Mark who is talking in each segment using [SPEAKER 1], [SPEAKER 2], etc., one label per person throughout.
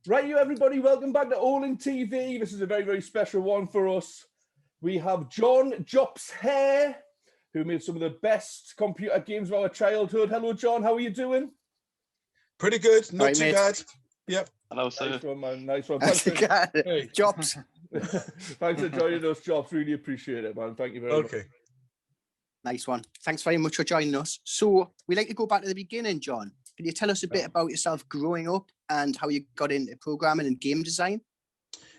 [SPEAKER 1] Right, you everybody, welcome back to OLIN TV. This is a very, very special one for us. We have John Jops Hare, who made some of the best computer games of our childhood. Hello, John. How are you doing?
[SPEAKER 2] Pretty good. Not too bad. Yep.
[SPEAKER 3] Hello, sir.
[SPEAKER 1] Nice one, man. Nice one.
[SPEAKER 4] Thanks for,
[SPEAKER 2] Hey.
[SPEAKER 4] Jops.
[SPEAKER 1] Thanks for joining us, Jops. Really appreciate it, man. Thank you very much.
[SPEAKER 4] Nice one. Thanks very much for joining us. So we like to go back to the beginning, John. Can you tell us a bit about yourself growing up and how you got into programming and game design?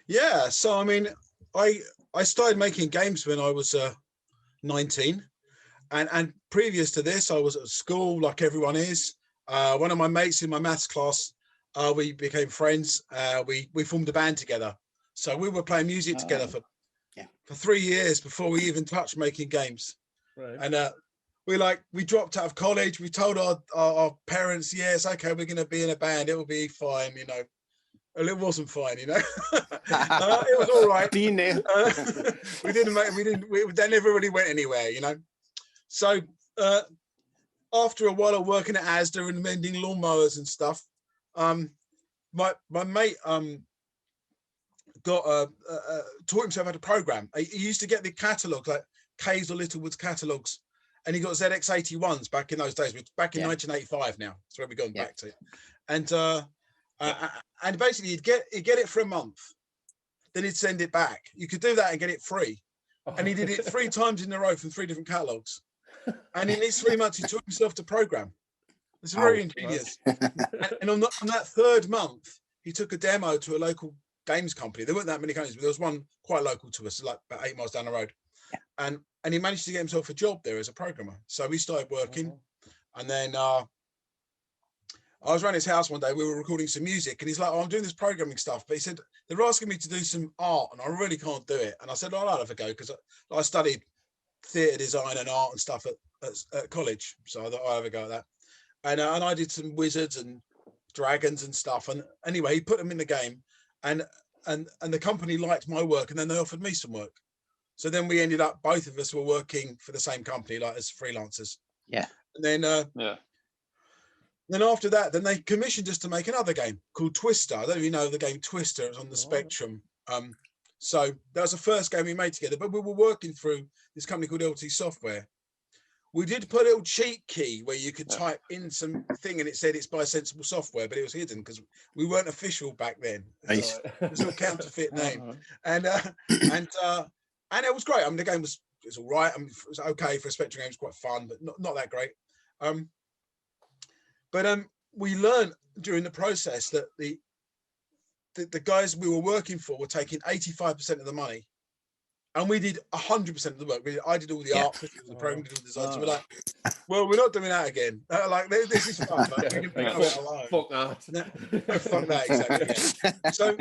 [SPEAKER 2] Yeah. So, I mean, I started making games when I was 19. And previous to this, I was at school like everyone is. One of my mates in my maths class, we became friends. We formed a band together. So we were playing music together for 3 years before we even touched making games.
[SPEAKER 1] Right.
[SPEAKER 2] And we dropped out of college. We told our parents, yes, okay, we're going to be in a band. It will be fine, you know. Well, it wasn't fine, you know. It was all right.
[SPEAKER 4] Being there.
[SPEAKER 2] They never really went anywhere, you know. So after a while of working at Asda and mending lawnmowers and stuff, my mate taught himself how to program. He used to get the catalogue, like K's or Littlewoods catalogues, and he got ZX81s back in those days. Back in 1985 now. That's where we're going back to. And basically he'd get it for a month, then he'd send it back. You could do that and get it free. And he did it 3 times in a row from 3 different catalogues. And in these 3 months, he taught himself to program. It's very ingenious. And on that 3rd month, he took a demo to a local games company. There weren't that many companies, but there was one quite local to us, like about 8 miles down the road. Yeah. And he managed to get himself a job there as a programmer. So we started working. And then I was around his house one day, we were recording some music, and he's like, oh, I'm doing this programming stuff. But he said, they're asking me to do some art, and I really can't do it. And I said, oh, I'll have a go, because I studied theatre design and art and stuff at college. So I thought I'll have a go at that. And I did some wizards and dragons and stuff. And anyway, he put them in the game, and the company liked my work, and then they offered me some work. So then we ended up, both of us were working for the same company, like as freelancers. Yeah. And then then after that, then they commissioned us to make another game called Twister. I don't know if you know the game Twister. It's on the Spectrum. So that was the first game we made together. But we were working through this company called LT Software. We did put a little cheat key where you could type in some thing and it said it's by Sensible Software, but it was hidden because we weren't official back then. Nice. It was a counterfeit name. And it was great. I mean, the game was all right. I mean, it was okay for a Spectrum game. It was quite fun, but not that great. But we learned during the process that the guys we were working for were taking 85% of the money, and we did 100% of the work. I did all the art, the program, did all the designs. So we're like, well, we're not doing that again. Like, this is fun. But we can pick it alone.
[SPEAKER 1] Fuck that.
[SPEAKER 2] Fuck that, exactly. Yeah. So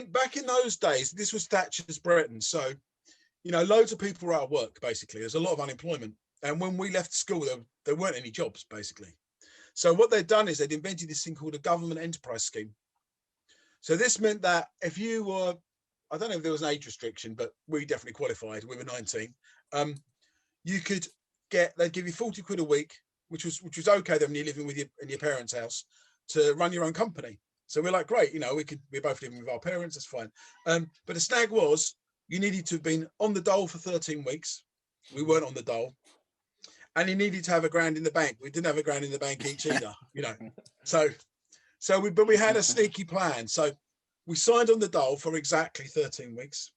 [SPEAKER 2] back in those days, this was Thatcher's Britain. So, you know, loads of people were out of work, basically. There's a lot of unemployment. And when we left school, there weren't any jobs, basically. So what they'd done is they'd invented this thing called a government enterprise scheme. So this meant that if you were, I don't know if there was an age restriction, but we definitely qualified. We were 19. You could they'd give you 40 quid a week, which was okay then when you're living in your parents' house, to run your own company. So we're like, great, you know, we're both living with our parents, that's fine. But the snag was you needed to have been on the dole for 13 weeks. We weren't on the dole. And you needed to have £1,000 in the bank. We didn't have £1,000 in the bank each either, you know. But we had a sneaky plan. So we signed on the dole for exactly 13 weeks.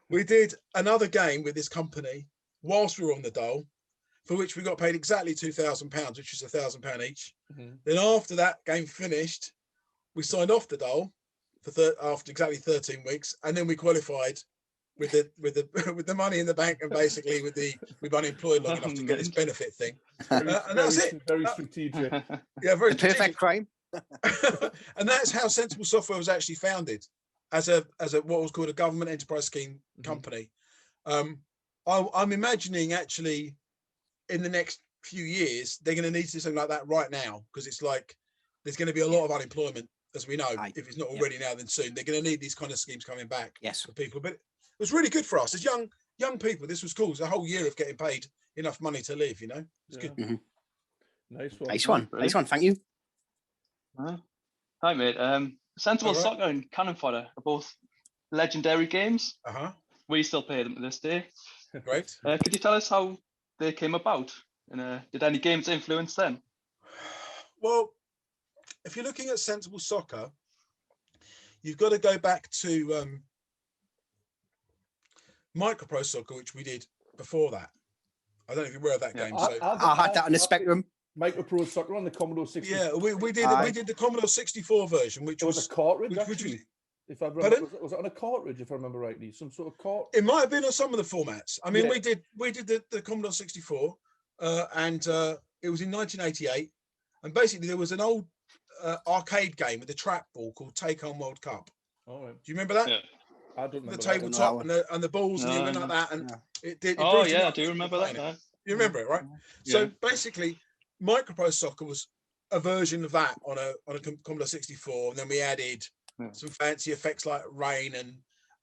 [SPEAKER 2] We did another game with this company whilst we were on the dole, for which we got paid exactly £2,000, which was £1,000 each. Then after that game finished, we signed off the dole after exactly 13 weeks, and then we qualified with the money in the bank, and basically we've been unemployed long enough to get this benefit thing, and that's it.
[SPEAKER 1] Very strategic.
[SPEAKER 2] Yeah, very strategic.
[SPEAKER 4] Perfect crime.
[SPEAKER 2] And that's how Sensible Software was actually founded, as a what was called a government enterprise scheme company. I'm imagining actually in the next few years they're going to need to do something like that right now, because it's like there's going to be a lot of unemployment, as we know. If it's not already now, then soon they're going to need these kind of schemes coming back for people. But it was really good for us as young people. This was cool. It was a whole year of getting paid enough money to live, you know. It's good.
[SPEAKER 1] Nice one.
[SPEAKER 4] Nice one. Nice one. Thank you.
[SPEAKER 3] Hi, mate. Sensible
[SPEAKER 2] All right.
[SPEAKER 3] Soccer and Cannon Fodder are both legendary games. We still play them to this day.
[SPEAKER 2] Great.
[SPEAKER 3] Could you tell us how they came about? And did any games influence them?
[SPEAKER 2] Well, if you're looking at Sensible Soccer, you've got to go back to Micropro Soccer, which we did before that. I don't know if you're aware of that game. So
[SPEAKER 4] I had that on the Spectrum.
[SPEAKER 1] Micropro Soccer on the Commodore 64.
[SPEAKER 2] yeah, we did the Commodore 64 version, which
[SPEAKER 1] It was a cartridge,
[SPEAKER 2] which
[SPEAKER 1] actually. If I remember,
[SPEAKER 2] Pardon?
[SPEAKER 1] was it on a cartridge? If I remember rightly, some sort of cartridge.
[SPEAKER 2] It might have been on some of the formats. I mean,
[SPEAKER 1] Yeah.
[SPEAKER 2] we did the Commodore 64, and it was in 1988. And basically, there was an old arcade game with a trackball called Take On World Cup.
[SPEAKER 1] All right.
[SPEAKER 2] Do you remember that?
[SPEAKER 3] Yeah.
[SPEAKER 1] I don't remember
[SPEAKER 2] The
[SPEAKER 1] that.
[SPEAKER 2] tabletop and the balls and you went like that, and it did.
[SPEAKER 3] Oh yeah, I do remember that. Yeah.
[SPEAKER 2] You remember it, right?
[SPEAKER 3] Yeah.
[SPEAKER 2] So basically, Micropro Soccer was a version of that on a Commodore 64, and then we added some fancy effects like rain and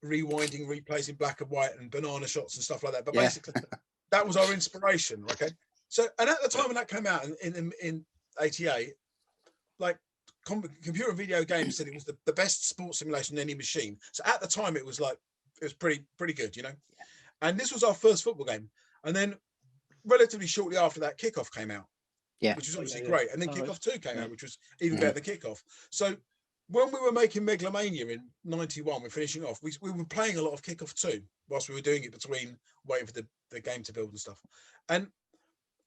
[SPEAKER 2] rewinding replays in black and white and banana shots and stuff like that. But basically, that was our inspiration. Okay. So, and at the time when that came out in 88, like computer and video games said it was the best sports simulation in any machine. So at the time it was pretty good, you know. And this was our first football game. And then relatively shortly after that, Kickoff came out.
[SPEAKER 4] Yeah.
[SPEAKER 2] Which was obviously great. And then Kickoff 2 came out, which was even better than Kickoff. So when we were making Megalomania in 91, we're finishing off, we were playing a lot of Kickoff 2 whilst we were doing it between waiting for the game to build and stuff. And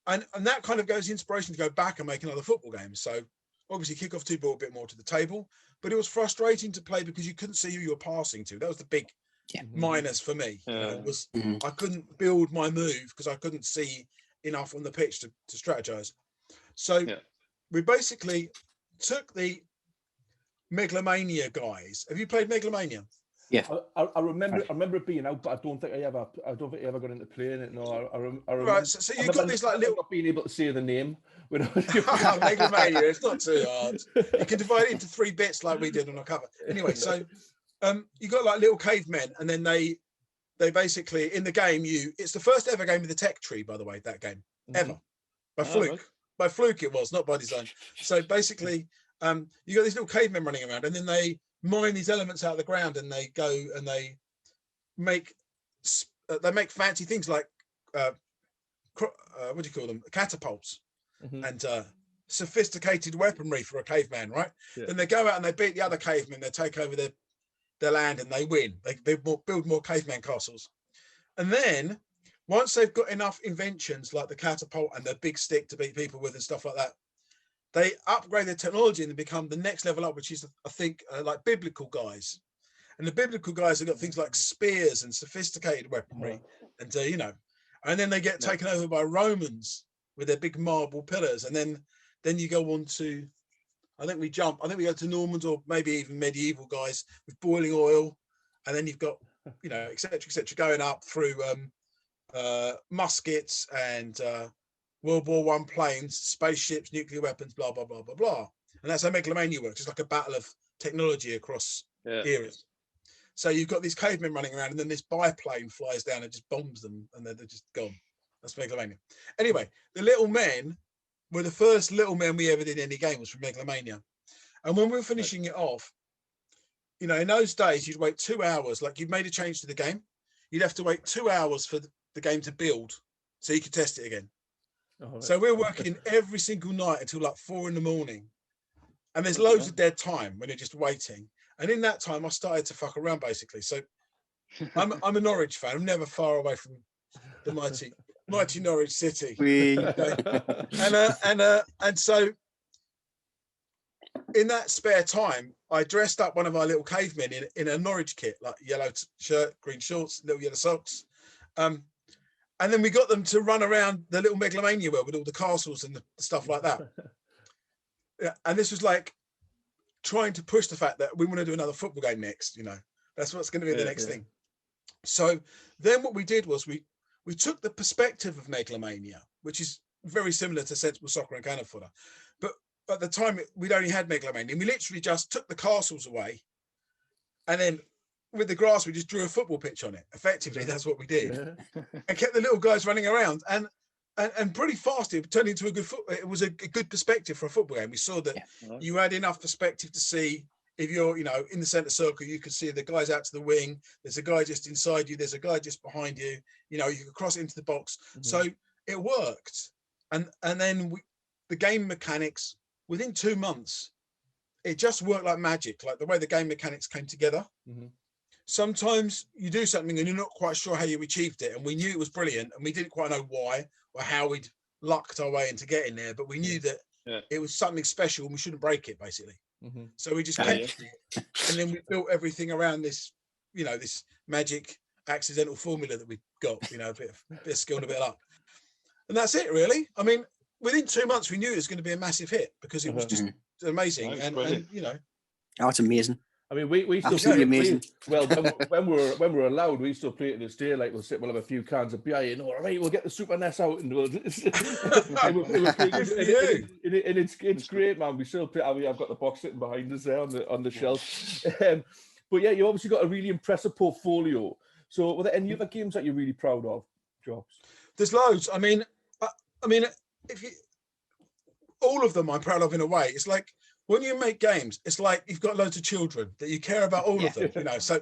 [SPEAKER 2] that kind of goes inspiration to go back and make another football game. So obviously Kickoff 2 brought a bit more to the table, but it was frustrating to play because you couldn't see who you were passing to. That was the big minus for me. You know, was I couldn't build my move because I couldn't see enough on the pitch to strategize. So we basically took the Megalomania guys. Have you played Megalomania?
[SPEAKER 4] Yeah,
[SPEAKER 1] I remember it being out, but I don't think I ever got into playing it. No, I remember.
[SPEAKER 2] Right, so you've got this like little
[SPEAKER 1] not being able to say the name.
[SPEAKER 2] Megalomania. It's not too hard. You can divide it into 3 bits like we did on our cover. Anyway, so you got like Little Cavemen, and then they basically in the game it's the first ever game with the tech tree, by the way, that game ever by fluke. Right. By fluke it was, not by design. So basically, you got these little cavemen running around, and then they mine these elements out of the ground, and they go and they make fancy things like what do you call them, catapults, and sophisticated weaponry for a caveman, right? Then they go out and they beat the other cavemen, they take over their land, and they win. They build more caveman castles. And then once they've got enough inventions like the catapult and the big stick to beat people with and stuff like that, they upgrade their technology and they become the next level up, which is, I think, like biblical guys. And the biblical guys have got things like spears and sophisticated weaponry, and you know, and then they get taken over by Romans with their big marble pillars, and then you go on to, I think we go to Normans or maybe even medieval guys with boiling oil, and then you've got, you know, etc., going up through muskets and World War I planes, spaceships, nuclear weapons, blah, blah, blah, blah, blah. And that's how Megalomania works. It's like a battle of technology across eras. So you've got these cavemen running around, and then this biplane flies down and just bombs them, and they're just gone. That's Megalomania. Anyway, the Little Men were the first Little Men we ever did any game, was from Megalomania. And when we were finishing it off, you know, in those days, you'd wait 2 hours. Like, you'd made a change to the game, you'd have to wait 2 hours for the game to build so you could test it again. So we're working every single night until like 4 in the morning, and there's loads of dead time when you're just waiting. And in that time, I started to fuck around basically. So I'm a Norwich fan. I'm never far away from the mighty Norwich City. And so in that spare time, I dressed up one of our little cavemen in a Norwich kit, like yellow shirt, green shorts, little yellow socks. And then we got them to run around the little Megalomania world with all the castles and the stuff like that. And this was like trying to push the fact that we want to do another football game next, you know. That's what's going to be the next thing. So then what we did was we took the perspective of Megalomania, which is very similar to Sensible Soccer and Cannon Fodder. But at the time, we'd only had Megalomania. We literally just took the castles away, and then with the grass, we just drew a football pitch on it. Effectively, that's what we did. And kept the little guys running around. And and pretty fast it turned into a good it was a good perspective for a football game. We saw that you had enough perspective to see if you're, you know, in the center circle, you could see the guys out to the wing. There's a guy just inside you. There's a guy just behind you. You know, you could cross into the box. So it worked. And then the game mechanics within 2 months, it just worked like magic, like the way the game mechanics came together. Sometimes you do something and you're not quite sure how you achieved it. And we knew it was brilliant and we didn't quite know why or how we'd lucked our way into getting there, but we knew that it was something special and we shouldn't break it, basically. So we just kept it. And then we built everything around this, you know, this magic accidental formula that we got, you know, a bit of skill and a bit of luck. And that's it, really. I mean, within 2 months, we knew it was going to be a massive hit because it was just amazing. And you know.
[SPEAKER 4] Oh, it's amazing.
[SPEAKER 1] I mean, we still
[SPEAKER 4] absolutely amazing.
[SPEAKER 1] Well, when we're allowed, we still play it to this day. Like we'll have a few cans of beer, you know, all right, we'll get the Super NES out and we'll it's great, man. We still play. I mean, I've got the box sitting behind us there on the shelf. But yeah, you obviously got a really impressive portfolio. So, were there any other games that you're really proud of, Jops?
[SPEAKER 2] There's loads. I mean, if you, all of them, I'm proud of in a way. It's like, when you make games, it's like you've got loads of children that you care about all of them, you know. So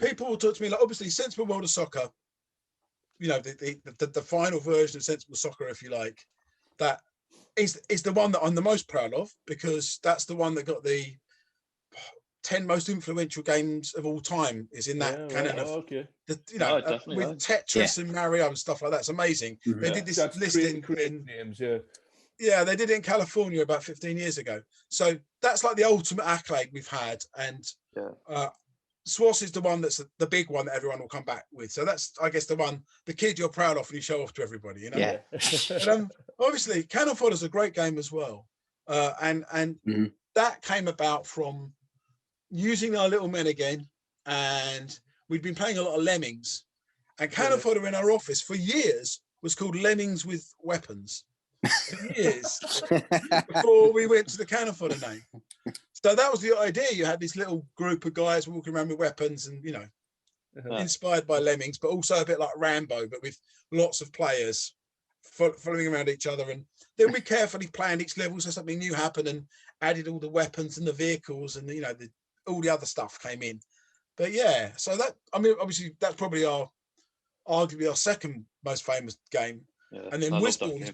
[SPEAKER 2] people will talk to me like, obviously, Sensible World of Soccer, you know, the final version of Sensible Soccer, if you like, that is the one that I'm the most proud of because that's the one that got the 10 most influential games of all time is in that canon of, you know, with Tetris and Mario and stuff like that. It's amazing. They did this listing in
[SPEAKER 1] names,
[SPEAKER 2] Yeah, they did it in California about 15 years ago. So that's like the ultimate accolade we've had. And SWOS is the one that's the big one that everyone will come back with. So that's, I guess, the kid you're proud of and you show off to everybody, you know?
[SPEAKER 4] Yeah.
[SPEAKER 2] But, obviously, Cannonfodder is a great game as well. And that came about from using our little men again. And we'd been playing a lot of Lemmings. And Cannonfodder in our office for years was called Lemmings with Weapons. For years before we went to the Cannonfodder name. So that was the idea. You had this little group of guys walking around with weapons and, you know, inspired by Lemmings, but also a bit like Rambo, but with lots of players following around each other. And then we carefully planned each level so something new happened and added all the weapons and the vehicles and, you know, all the other stuff came in. But yeah, so that, I mean, obviously that's probably arguably our second most famous game. And then Whizball is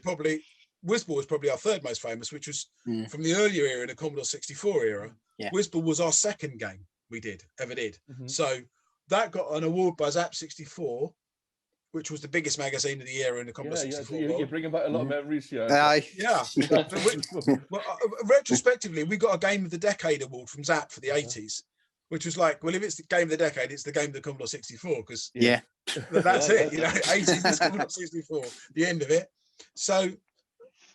[SPEAKER 2] probably our third most famous, which was from the earlier era, the Commodore 64 era. Whizball was our second game we ever did. So that got an award by Zap 64, which was the biggest magazine of the era in the Commodore 64 world.
[SPEAKER 1] You're bringing back a lot of memories,
[SPEAKER 2] Retrospectively, we got a Game of the Decade award from Zap for the 80s, which was like, well, if it's the Game of the Decade, it's the game of the Commodore 64, because that's it, you know, 80s is Commodore 64, the end of it. So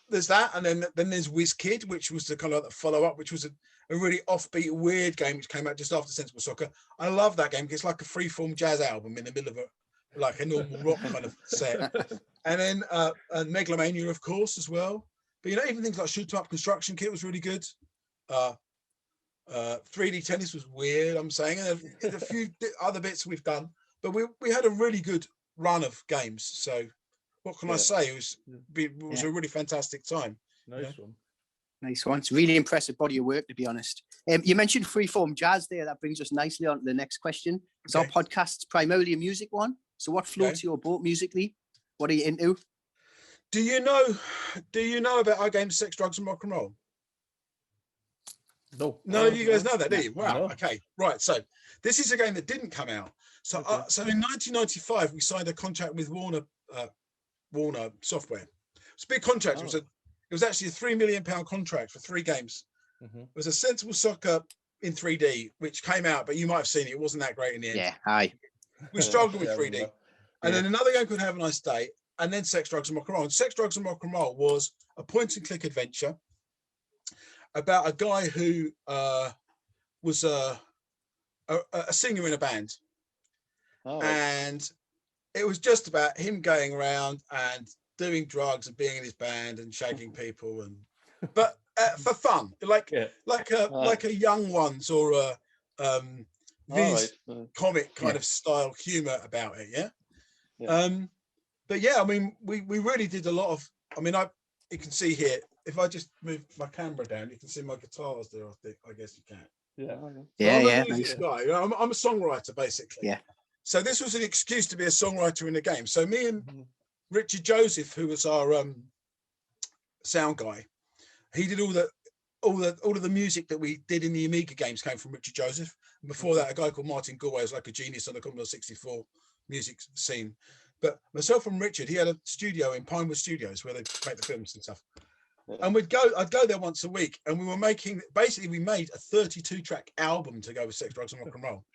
[SPEAKER 2] there's that, and then there's WizKid, which was the kind of follow-up, which was a really offbeat, weird game which came out just after Sensible Soccer. I love that game because it's like a free-form jazz album in the middle of a normal rock kind of set. And then and Megalomania, of course, as well. But you know, even things like Shoot 'em Up Construction Kit was really good. 3D Tennis was weird, I'm saying, and a few other bits we've done. But we had a really good run of games. So what can I say? It was a really fantastic time.
[SPEAKER 4] Nice one. It's a really impressive body of work, to be honest. You mentioned freeform jazz there. That brings us nicely on to the next question. Because our podcast's primarily a music one. So what floats your boat musically? What are you into?
[SPEAKER 2] Do you know about our game Sex, Drugs and Rock and Roll?
[SPEAKER 1] No.
[SPEAKER 2] None of you guys know that, do you? Wow.
[SPEAKER 1] No.
[SPEAKER 2] Okay. Right. So this is a game that didn't come out. So so in 1995 we signed a contract with Warner Software. It's a big contract. It was actually a £3 million contract for 3 games. It was a Sensible Soccer in 3D, which came out, but you might have seen it. It wasn't that great in the end.
[SPEAKER 4] Yeah, aye.
[SPEAKER 2] We struggled with 3D. And then another game called Have a Nice Day, and then Sex, Drugs and Rock and Roll. And Sex, Drugs and Rock and Roll was a point-and-click adventure about a guy who was a singer in a band. And it was just about him going around and doing drugs and being in his band and shagging people, but for fun, like a Young Ones or a Viz comic kind of style humor about it. but yeah, I mean, we really did a lot of. I mean, you can see here. If I just move my camera down, you can see my guitars there. I guess you can.
[SPEAKER 1] Yeah.
[SPEAKER 4] Yeah,
[SPEAKER 2] So
[SPEAKER 4] yeah.
[SPEAKER 2] I'm a music guy. I'm a songwriter basically.
[SPEAKER 4] Yeah.
[SPEAKER 2] So this was an excuse to be a songwriter in the game. So me and Richard Joseph, who was our sound guy, he did all of the music that we did in the Amiga games came from Richard Joseph. And before that, a guy called Martin Galway was like a genius on the Commodore 64 music scene. But myself and Richard, he had a studio in Pinewood Studios where they make the films and stuff. And I'd go there once a week, and we were we made a 32-track album to go with Sex, Drugs and Rock and Roll.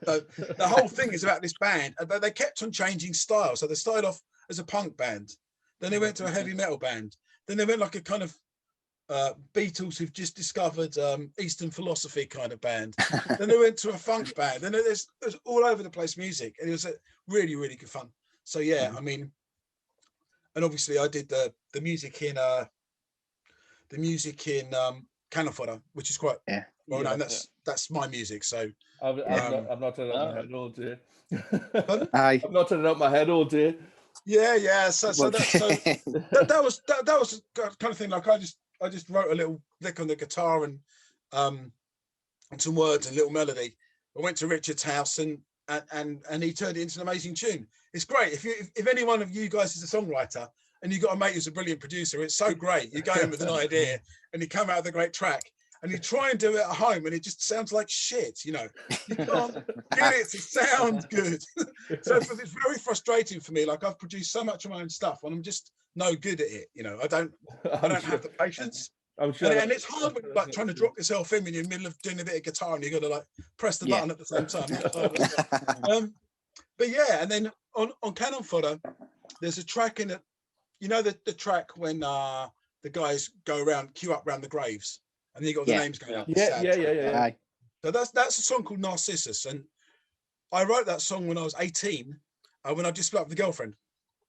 [SPEAKER 2] So the whole thing is about this band, but they kept on changing style. So they started off as a punk band, then they went to a heavy metal band, then they went like a kind of Beatles who've just discovered Eastern philosophy kind of band. Then they went to a funk band. Then there's all over the place music, and it was really, really good fun. So yeah, I mean, and obviously I did the music in Cannon Fodder, which is quite well known. That's my music. So
[SPEAKER 1] I've not turned up my head all day.
[SPEAKER 4] Aye.
[SPEAKER 1] I've not turned up my head all day.
[SPEAKER 2] Yeah. So that was the kind of thing. Like I just wrote a little lick on the guitar and some words and little melody. I went to Richard's house and he turned it into an amazing tune. It's great. If any one of you guys is a songwriter and you've got a mate who's a brilliant producer, it's so great. You go in with an idea and you come out with a great track and you try and do it at home and it just sounds like shit, you know. You can't get it to sound good. So it's very frustrating for me. Like I've produced so much of my own stuff and I'm just no good at it, you know. I don't have the patience.
[SPEAKER 1] I'm sure.
[SPEAKER 2] And it's hard when like trying to drop yourself in when you're in the middle of doing a bit of guitar and you got to like press the button at the same time. But yeah, and then on Cannon Fodder, there's a track in it. You know the track when the guys go around, queue up around the graves, and then you got the names going up.
[SPEAKER 1] Yeah.
[SPEAKER 2] So that's a song called Narcissus, and I wrote that song when I was 18, when I just split up with a girlfriend,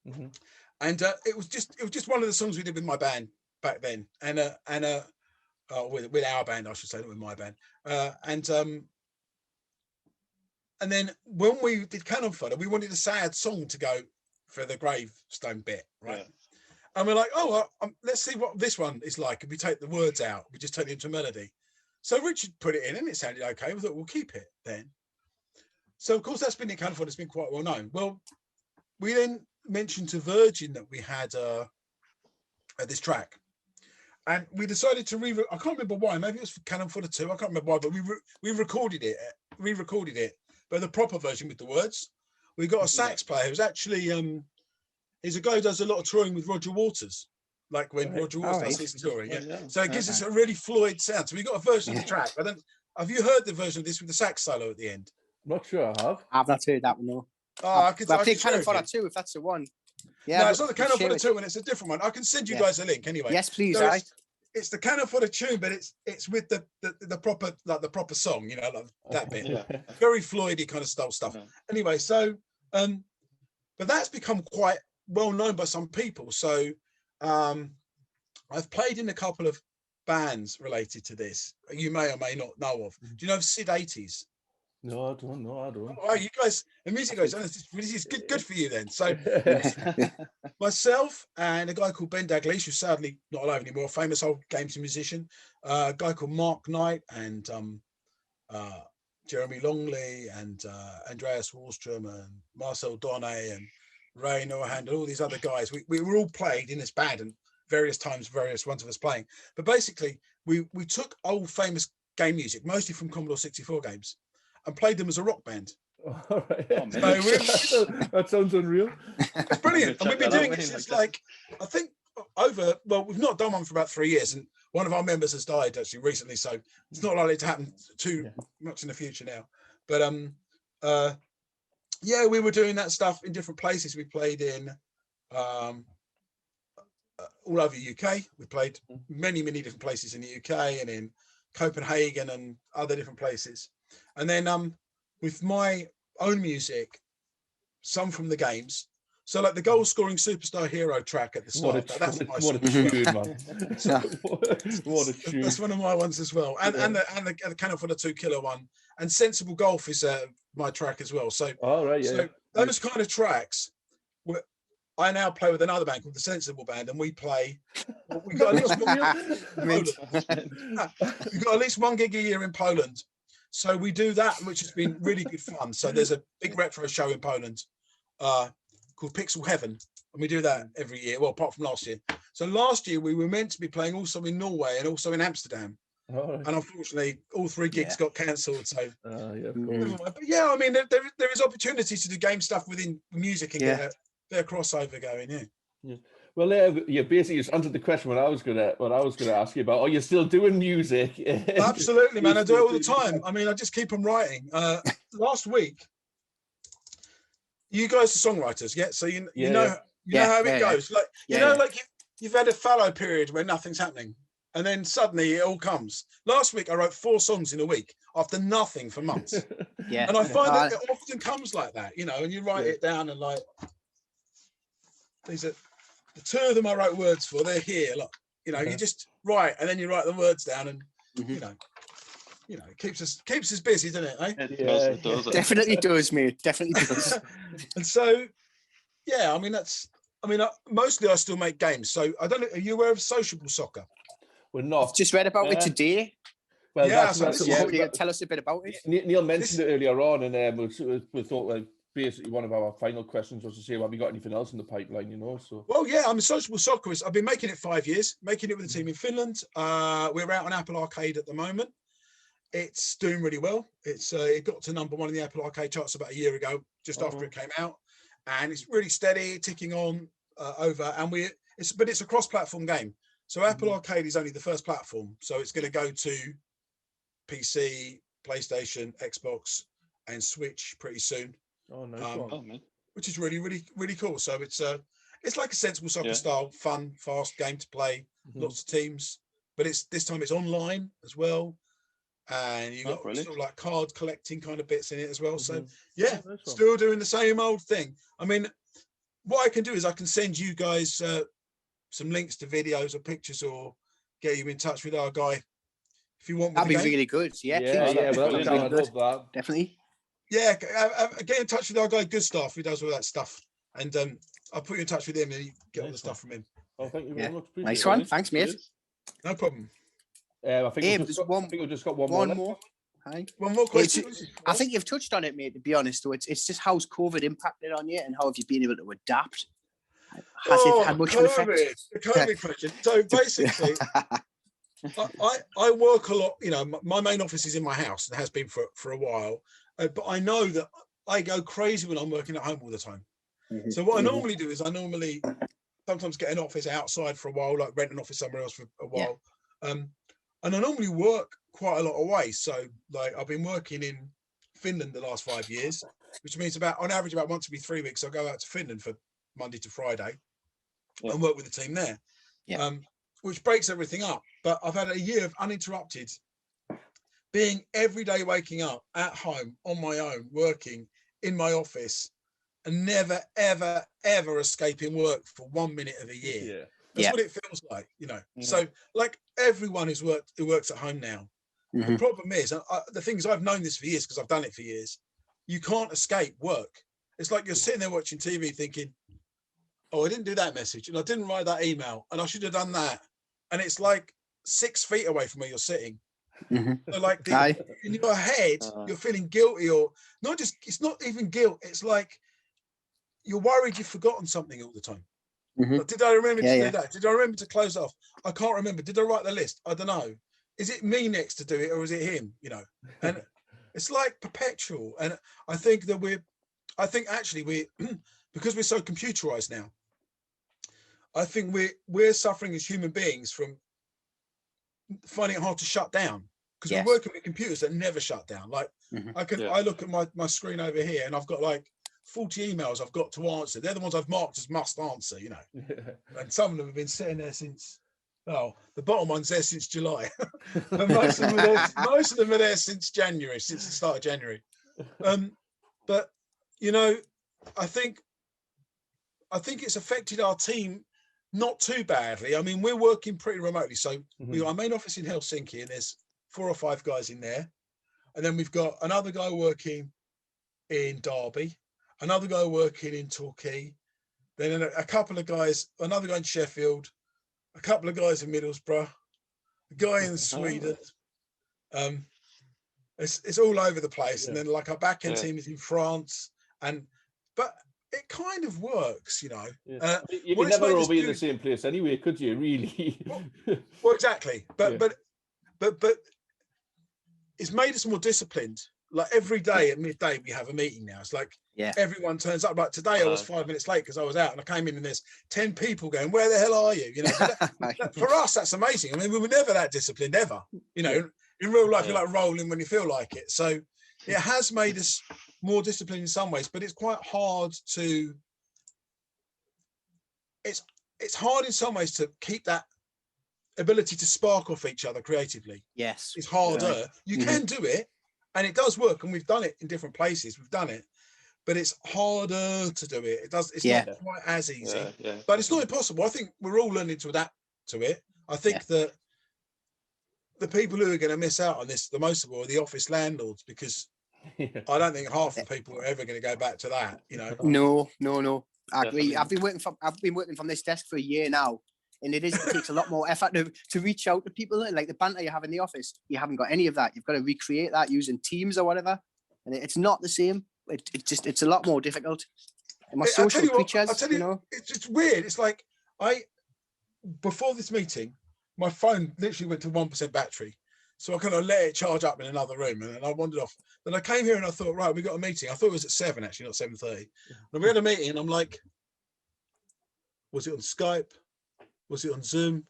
[SPEAKER 2] and it was just one of the songs we did with my band back then, and with our band, I should say, not with my band, and then when we did Cannon Fodder, we wanted a sad song to go for the gravestone bit, right? Yeah. And we're like, let's see what this one is like. If we take the words out, we just turn it into a melody. So Richard put it in and it sounded okay. We thought we'll keep it then. So of course that's been in Cannon Fodder, it's been quite well known. Well, we then mentioned to Virgin that we had this track. And we decided to I can't remember why, maybe it was for Cannon Fodder 2, I can't remember why, but we re-recorded it, but the proper version with the words. We got a sax player who's actually he's a guy who does a lot of touring with Roger Waters, like when Roger Waters does his touring. Yeah. So it gives us a really Floyd sound. So we got a version of the track. Have you heard the version of this with the sax solo at the end?
[SPEAKER 1] Not sure I have.
[SPEAKER 4] I've not heard that one, no.
[SPEAKER 2] I
[SPEAKER 4] played Cannon Fodder 2 if that's the one. Yeah,
[SPEAKER 2] no, it's not the Cannon Fodder 2 and it's a different one. I can send you guys a link anyway.
[SPEAKER 4] Yes, please.
[SPEAKER 2] So it's the Cannon Fodder tune, but it's with the proper, like the proper song, you know, like that bit. Very Floydy kind of style stuff. Anyway, so but that's become quite well known by some people. So I've played in a couple of bands related to this you may or may not know of. Do you know of Sid 80s?
[SPEAKER 1] No, I don't.
[SPEAKER 2] Oh, you guys, the music guys, this is good for you then. So myself and a guy called Ben Daglish, who's sadly not alive anymore, famous old games musician, a guy called Mark Knight and Jeremy Longley and Andreas Wallstrom and Marcel Donnet and Ray Norhand and all these other guys. We were all played in this band and various times, various ones of us playing. But basically, we took old famous game music, mostly from Commodore 64 games, and played them as a rock band.
[SPEAKER 1] All right.
[SPEAKER 2] So
[SPEAKER 1] that sounds unreal.
[SPEAKER 2] It's brilliant. And we've been doing it since I think we've not done one for about 3 years, and one of our members has died actually recently, so it's not likely to happen too much in the future now. But we were doing that stuff in different places. We played in all over the UK. We played many different places in the UK and in Copenhagen and other different places. And then with my own music, some from the games. So like the goal scoring superstar hero track at the start. What a tune, man. What a tune. That's one of my ones as well. And the Cannon Fodder 2 Killer one. And Sensible Golf is my track as well. So, those kind of tracks I now play with another band called the Sensible Band, and we play. We got at least we've got at least 1 gig a year in Poland, so we do that, which has been really good fun. So there's a big retro show in Poland called Pixel Heaven, and we do that every year. Well, apart from last year. So last year we were meant to be playing also in Norway and also in Amsterdam. And unfortunately, all 3 gigs got cancelled. So, but yeah, I mean, there is opportunity to do game stuff within music and get a crossover going. Yeah.
[SPEAKER 1] Well, you basically just answered the question what I was gonna ask you about. Are you still doing music?
[SPEAKER 2] Absolutely, man. I do it all the time. I mean, I just keep on writing. Last week, you guys are songwriters, yeah? So you know how it goes. Like like you've had a fallow period where nothing's happening. And then suddenly it all comes. Last week, I wrote 4 songs in a week after nothing for months. And I find that it often comes like that, and you write it down and like, these are the 2 of them I wrote words for. They're here. Look, you just write and then you write the words down and, it keeps us busy, doesn't it? Eh?
[SPEAKER 3] It does.
[SPEAKER 4] Definitely does, mate. Definitely does.
[SPEAKER 2] And so, I mean, mostly I still make games. So I don't know, are you aware of Sociable Soccer?
[SPEAKER 1] We're not.
[SPEAKER 4] I've just read about it today.
[SPEAKER 1] Well,
[SPEAKER 2] that's
[SPEAKER 4] tell us a bit about it.
[SPEAKER 1] Neil mentioned it earlier on, and we thought basically one of our final questions was to say, have you got anything else in the pipeline? So.
[SPEAKER 2] Well, yeah, I'm a Sociable Soccerist. I've been making it 5 years, making it with a team in Finland. We're out on Apple Arcade at the moment. It's doing really well. It got to #1 in the Apple Arcade charts about a year ago, just after it came out, and it's really steady, ticking on over. And it's a cross-platform game. So Apple Arcade is only the first platform. So it's going to go to PC, PlayStation, Xbox, and Switch pretty soon. Oh, nice one. Which is really, really, really cool. So it's like a Sensible Soccer style, fun, fast game to play. Lots of teams, but this time it's online as well, and you got sort of like card collecting kind of bits in it as well. So still doing the same old thing. I mean, what I can do is I can send you guys some links to videos or pictures, or get you in touch with our guy if you want.
[SPEAKER 4] That'd be really good.
[SPEAKER 1] I'd love that.
[SPEAKER 4] Definitely.
[SPEAKER 2] Yeah, get in touch with our guy Gustav, who does all that stuff, and I'll put you in touch with him and you get all the stuff from him.
[SPEAKER 1] Oh, thank you very much.
[SPEAKER 4] Nice one. Thanks, mate.
[SPEAKER 2] No problem.
[SPEAKER 1] I think we've just got one more.
[SPEAKER 4] Hi.
[SPEAKER 2] One more question.
[SPEAKER 4] I think you've touched on it, mate, to be honest, though. It's just how's COVID impacted on you and how have you been able to adapt? Has it had much of an effect?
[SPEAKER 2] The COVID question. So basically, I work a lot. My main office is in my house and has been for a while. But I know that I go crazy when I'm working at home all the time. So what I normally do is I sometimes get an office outside for a while, like rent an office somewhere else for a while. And I normally work quite a lot away. So like I've been working in Finland the last 5 years, which means on average about once every 3 weeks, I'll go out to Finland for Monday to Friday and work with the team there, which breaks everything up. But I've had a year of uninterrupted being every day, waking up at home on my own, working in my office, and never, ever, ever escaping work for 1 minute of a year. That's what it feels like, So like everyone who works at home now, the problem is, the thing is, I've known this for years because I've done it for years. You can't escape work. It's like you're sitting there watching TV thinking, oh, I didn't do that message and I didn't write that email and I should have done that. And it's like 6 feet away from where you're sitting. So like in your head, you're feeling guilty, or not just, it's not even guilt. It's like you're worried you've forgotten something all the time. Like, did I remember to do that? Did I remember to close off? I can't remember. Did I write the list? I don't know. Is it me next to do it or is it him? And it's like perpetual. And I think that actually because we're so computerized now, I think we're suffering as human beings from finding it hard to shut down, because we're working with computers that never shut down. Like I look at my screen over here and I've got like 40 emails I've got to answer. They're the ones I've marked as must answer, and some of them have been sitting there since, the bottom one's there since July. And most of them are there since January, since the start of January. But I think it's affected our team not too badly. I mean, we're working pretty remotely. So we've got our main office in Helsinki and there's 4 or 5 guys in there. And then we've got another guy working in Derby, another guy working in Torquay. then a couple of guys, another guy in Sheffield, a couple of guys in Middlesbrough, a guy in Sweden. It's all over the place. And then like our back end team is in France. But it kind of works, you know.
[SPEAKER 1] You could never all be in the same place anyway, could you, really?
[SPEAKER 2] Well, exactly. But it's made us more disciplined. Like every day at midday, we have a meeting now. It's like everyone turns up. Like today, I was 5 minutes late because I was out, and I came in and there's 10 people going, "Where the hell are you?" You know, for us, that's amazing. I mean, we were never that disciplined ever. You know, in real life, you're like rolling when you feel like it. So it has made us more disciplined in some ways, but it's quite hard to. It's hard in some ways to keep that ability to spark off each other creatively.
[SPEAKER 4] Yes,
[SPEAKER 2] it's harder. You can do it. And it does work, and we've done it in different places. We've done it, but it's harder to do it. It's not quite as easy, but it's not impossible. I think we're all learning to adapt to it. I think that the people who are going to miss out on this the most of all are the office landlords, because I don't think half the people are ever going to go back to that. You know?
[SPEAKER 4] No. I agree. I've been working from this desk for a year now. And it takes a lot more effort to reach out to people. And like the banter you have in the office, you haven't got any of that. You've got to recreate that using Teams or whatever. And it's not the same. It's a lot more difficult. And my social creatures, you know.
[SPEAKER 2] It's just weird. It's like before this meeting, my phone literally went to 1% battery. So I kind of let it charge up in another room, and I wandered off. Then I came here and I thought, right, we got a meeting. I thought it was at 7, actually, not 7:30. And we had a meeting, and I'm like, was it on Skype? Was it on Zoom?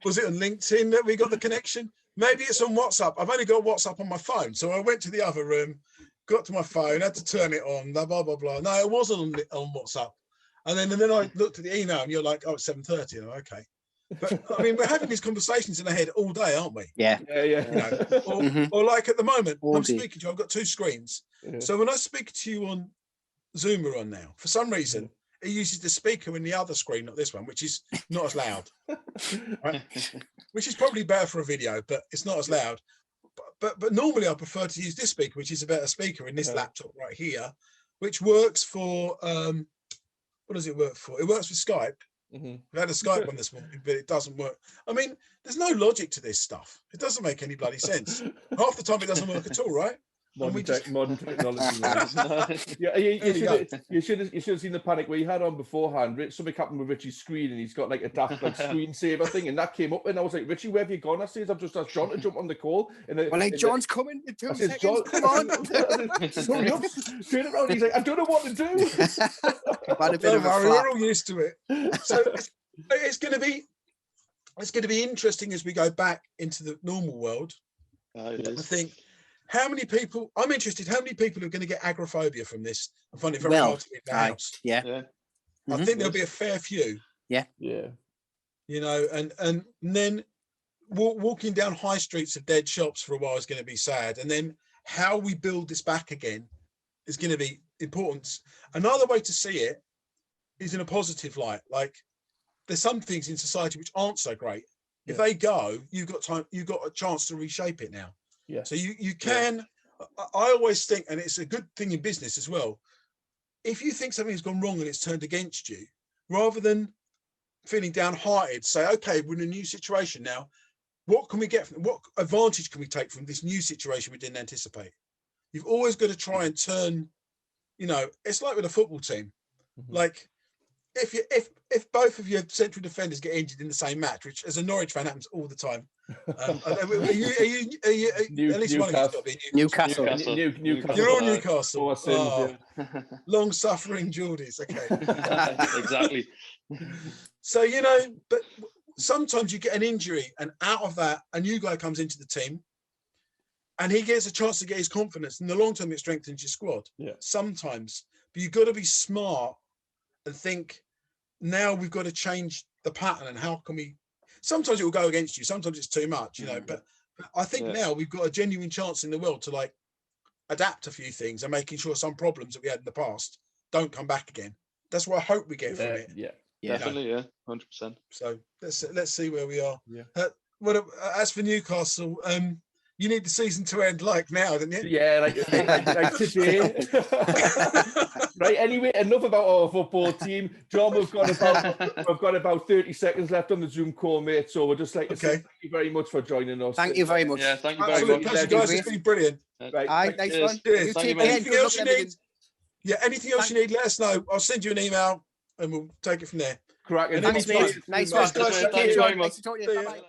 [SPEAKER 2] Was it on LinkedIn that we got the connection? Maybe it's on WhatsApp. I've only got WhatsApp on my phone. So I went to the other room, got to my phone, had to turn it on, blah, blah, blah, blah. No, it wasn't on WhatsApp. And then I looked at the email, and you're like, oh, it's 7:30. And I'm okay. But I mean, we're having these conversations in our head all day, aren't we?
[SPEAKER 4] Yeah.
[SPEAKER 2] You know, or like at the moment, I'm speaking to you, I've got 2 screens. So when I speak to you on Zoom, we're on now, for some reason, it uses the speaker in the other screen, not this one, which is not as loud, right? Which is probably better for a video, but it's not as loud. But normally I prefer to use this speaker, which is a better speaker in this laptop right here, which works for, what does it work for? It works for Skype. We had a Skype one this morning, but it doesn't work. I mean, there's no logic to this stuff. It doesn't make any bloody sense. Half the time it doesn't work at all, right?
[SPEAKER 1] Modern technology. You should have seen the panic we had on beforehand. Something happened with Richie's screen, and he's got like a daft like screensaver thing, and that came up, and I was like, Richie, where have you gone? I said, I've just asked John to jump on the call. And
[SPEAKER 4] John's coming in 2 seconds. John, come on.
[SPEAKER 1] Hurry up, turn it around. He's like, I don't know what to do.
[SPEAKER 2] We're all used to it. So it's going to be interesting as we go back into the normal world. I think. How many people? I'm interested. How many people are going to get agoraphobia from this and find it very hard to leave the house? I think there'll be a fair few.
[SPEAKER 4] Yeah.
[SPEAKER 2] You know, and then walking down high streets of dead shops for a while is going to be sad. And then how we build this back again is going to be important. Another way to see it is in a positive light. Like there's some things in society which aren't so great. If they go, you've got time. You've got a chance to reshape it now. So you can, I always think, and it's a good thing in business as well, if you think something's gone wrong and it's turned against you, rather than feeling downhearted, say, okay, we're in a new situation now. What can we get from, what advantage can we take from this new situation we didn't anticipate? You've always got to try and turn, you know, it's like with a football team. Like if both of your central defenders get injured in the same match, which as a Norwich fan happens all the time. At least one of you's got to be
[SPEAKER 4] Newcastle.
[SPEAKER 2] You're all Newcastle. Long-suffering Geordies. Okay.
[SPEAKER 3] Exactly.
[SPEAKER 2] So, you know, but sometimes you get an injury, and out of that, a new guy comes into the team, and he gets a chance to get his confidence. In the long term, it strengthens your squad. Sometimes, but you've got to be smart and think, now we've got to change the pattern, and how can we? Sometimes it will go against you. Sometimes it's too much, you know. But I think now we've got a genuine chance in the world to like adapt a few things and making sure some problems that we had in the past don't come back again. That's what I hope we get from it.
[SPEAKER 3] Definitely, 100%.
[SPEAKER 2] So let's see where we are. As for Newcastle, you need the season to end like now, don't you?
[SPEAKER 1] Yeah, like today. Right. Anyway, enough about our football team. John, we've got about 30 seconds left on the Zoom call, mate. So we'd just like to say thank you very much for joining us.
[SPEAKER 4] Thank you very much.
[SPEAKER 3] Yeah, thank you very
[SPEAKER 2] Absolute
[SPEAKER 3] much.
[SPEAKER 2] pleasure, guys. It's been brilliant.
[SPEAKER 1] Right.
[SPEAKER 4] Nice one.
[SPEAKER 2] Cheers.
[SPEAKER 3] Thank you,
[SPEAKER 2] Anything else you need?
[SPEAKER 4] everything.
[SPEAKER 2] Yeah, anything else you need, let us know. I'll send you an email and we'll take it from there.
[SPEAKER 1] Cracking.
[SPEAKER 2] Thanks, mate.
[SPEAKER 4] Nice
[SPEAKER 2] Thanks,
[SPEAKER 4] one.
[SPEAKER 2] guys.
[SPEAKER 3] Thank you very much.
[SPEAKER 4] Nice to talk to you.
[SPEAKER 2] See ya.
[SPEAKER 4] Bye-bye.